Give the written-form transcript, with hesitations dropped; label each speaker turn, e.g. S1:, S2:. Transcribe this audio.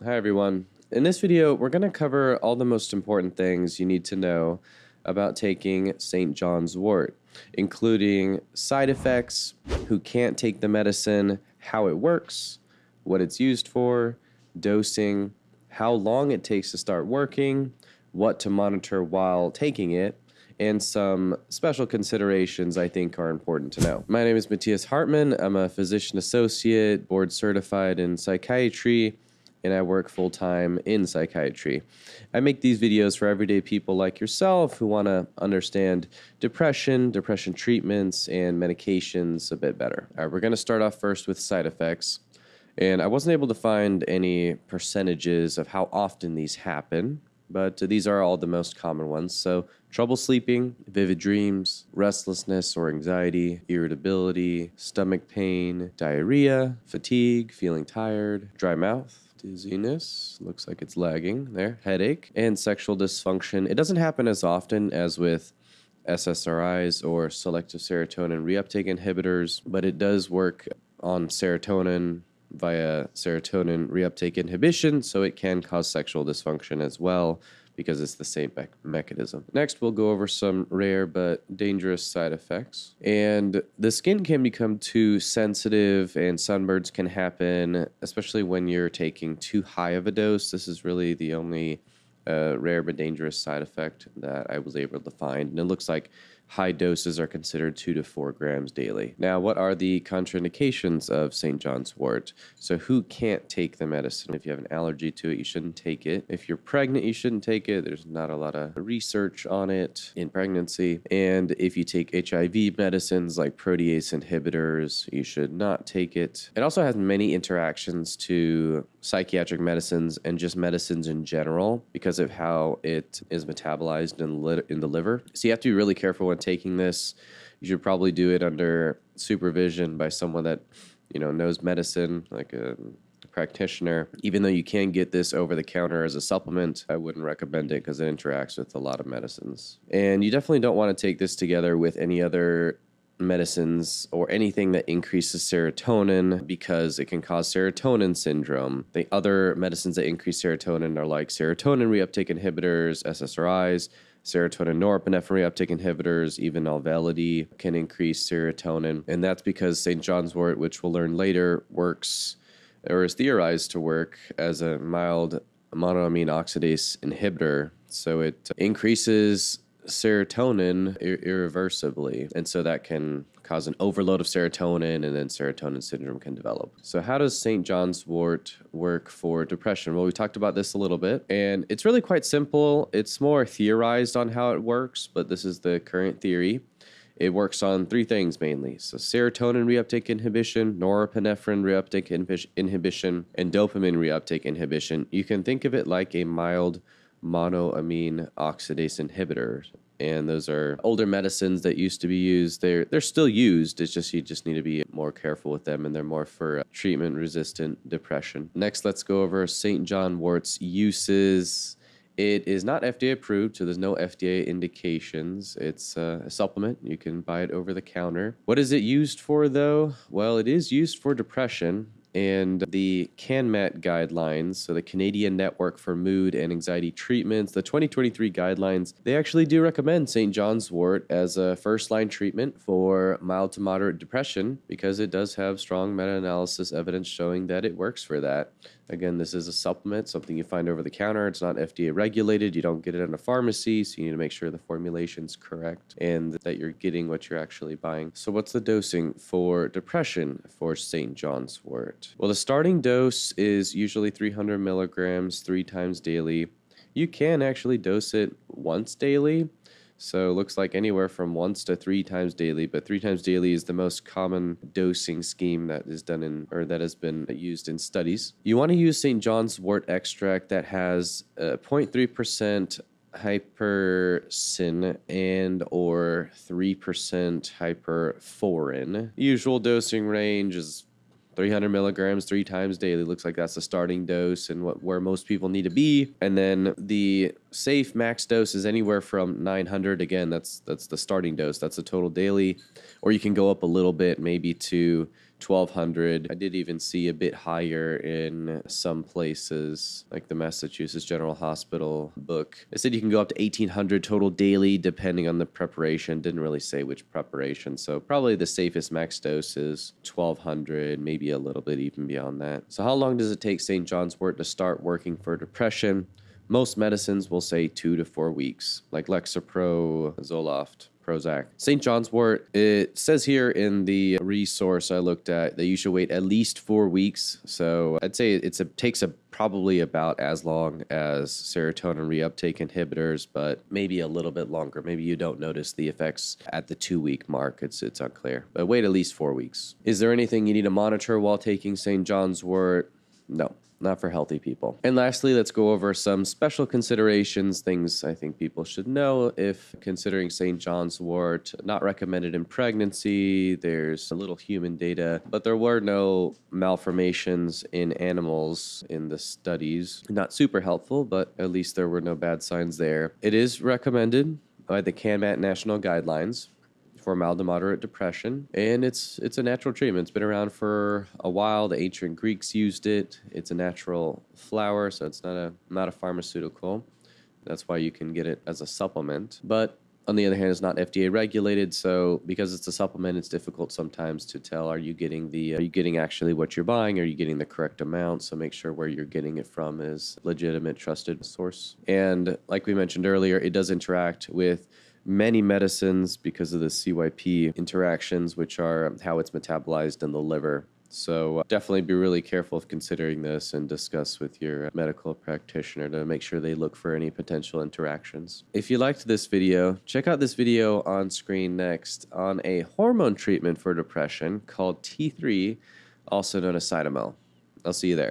S1: Hi everyone. In this video, we're going to cover all the most important things you need to know about taking St. John's wort, including side effects, who can't take the medicine, how it works, what it's used for, dosing, how long it takes to start working, what to monitor while taking it, and some special considerations I think are important to know. My name is Mattias Hartmann. I'm a physician associate, board certified in psychiatry, and I work full-time in psychiatry. I make these videos for everyday people like yourself who want to understand depression treatments, and medications a bit better. All right, we're going to start off first with side effects. And I wasn't able to find any percentages of how often these happen, but these are all the most common ones. So trouble sleeping, vivid dreams, restlessness or anxiety, irritability, stomach pain, diarrhea, fatigue, feeling tired, dry mouth, dizziness, looks like it's lagging there, headache, and sexual dysfunction. It doesn't happen as often as with SSRIs or selective serotonin reuptake inhibitors, but it does work on serotonin via serotonin reuptake inhibition, so it can cause sexual dysfunction as well because it's the same mechanism. Next, we'll go over some rare but dangerous side effects. And the skin can become too sensitive and sunburns can happen, especially when you're taking too high of a dose. This is really the only rare but dangerous side effect that I was able to find. And it looks like high doses are considered 2 to 4 grams daily. Now, what are the contraindications of St. John's wort? So who can't take the medicine? If you have an allergy to it, you shouldn't take it. If you're pregnant, you shouldn't take it. There's not a lot of research on it in pregnancy. And if you take HIV medicines like protease inhibitors, you should not take it. It also has many interactions to psychiatric medicines and just medicines in general because of how it is metabolized in the liver. So you have to be really careful when taking this. You should probably do it under supervision by someone that knows medicine, like a practitioner. Even though you can get this over the counter as a supplement, I wouldn't recommend it because it interacts with a lot of medicines. And you definitely don't want to take this together with any other medicines or anything that increases serotonin because it can cause serotonin syndrome. The other medicines that increase serotonin are like serotonin reuptake inhibitors, SSRIs, serotonin norepinephrine reuptake inhibitors, even Auvelity can increase serotonin. And that's because St. John's wort, which we'll learn later, works or is theorized to work as a mild monoamine oxidase inhibitor. So it increases serotonin irreversibly, and so that can cause an overload of serotonin, and then serotonin syndrome can develop. So how does St. John's wort work for depression? Well, we talked about this a little bit, and it's really quite simple. It's more theorized on how it works, but this is the current theory. It works on 3 things mainly. So serotonin reuptake inhibition, norepinephrine reuptake inhibition, and dopamine reuptake inhibition. You can think of it like a mild monoamine oxidase inhibitors, and those are older medicines that used to be used. They're still used. It's just you just need to be more careful with them, and they're more for treatment-resistant depression. Next, let's go over St. John wort's uses. It is not FDA approved, so there's no FDA indications. It's a supplement. You can buy it over the counter. What is it used for, though? Well, it is used for depression. And the CAN-MAT guidelines, so the Canadian Network for Mood and Anxiety Treatments, the 2023 guidelines, they actually do recommend St. John's wort as a first-line treatment for mild to moderate depression because it does have strong meta-analysis evidence showing that it works for that. Again, this is a supplement, something you find over the counter. It's not FDA regulated. You don't get it in a pharmacy, so you need to make sure the formulation's correct and that you're getting what you're actually buying. So what's the dosing for depression for St. John's wort? Well, the starting dose is usually 300 milligrams 3 times daily. You can actually dose it once daily. So it looks like anywhere from once to 3 times daily, but 3 times daily is the most common dosing scheme that is done that has been used in studies. You want to use St. John's wort extract that has 0.3% hypersin and or 3% hyperforin. Usual dosing range is 300 milligrams 3 times daily. Looks like that's the starting dose and where most people need to be. And then the safe max dose is anywhere from 900. Again, that's the starting dose. That's the total daily. Or you can go up a little bit, maybe to 1,200. I did even see a bit higher in some places, like the Massachusetts General Hospital book. It said you can go up to 1,800 total daily, depending on the preparation. Didn't really say which preparation, so probably the safest max dose is 1,200, maybe a little bit even beyond that. So how long does it take St. John's wort to start working for depression? Most medicines will say 2 to 4 weeks, like Lexapro, Zoloft, Prozac. St. John's wort, it says here in the resource I looked at that you should wait at least 4 weeks. So I'd say it takes probably about as long as serotonin reuptake inhibitors, but maybe a little bit longer. Maybe you don't notice the effects at the 2-week mark. It's unclear. But wait at least 4 weeks. Is there anything you need to monitor while taking St. John's wort? No. Not for healthy people. And lastly, let's go over some special considerations, things I think people should know if considering St. John's wort. Not recommended in pregnancy. There's a little human data, but there were no malformations in animals in the studies. Not super helpful, but at least there were no bad signs there. It is recommended by the CAQ-PSYCH national guidelines for mild to moderate depression, and it's a natural treatment. It's been around for a while. The ancient Greeks used it. It's a natural flower, so it's not a pharmaceutical. That's why you can get it as a supplement. But on the other hand, it's not FDA regulated, so because it's a supplement, it's difficult sometimes to tell, are you getting actually what you're buying? Are you getting the correct amount? So make sure where you're getting it from is legitimate, trusted source. And like we mentioned earlier, it does interact with many medicines because of the CYP interactions, which are how it's metabolized in the liver. So definitely be really careful of considering this and discuss with your medical practitioner to make sure they look for any potential interactions. If you liked this video, check out this video on screen next on a hormone treatment for depression called T3, also known as Cytomel. I'll see you there.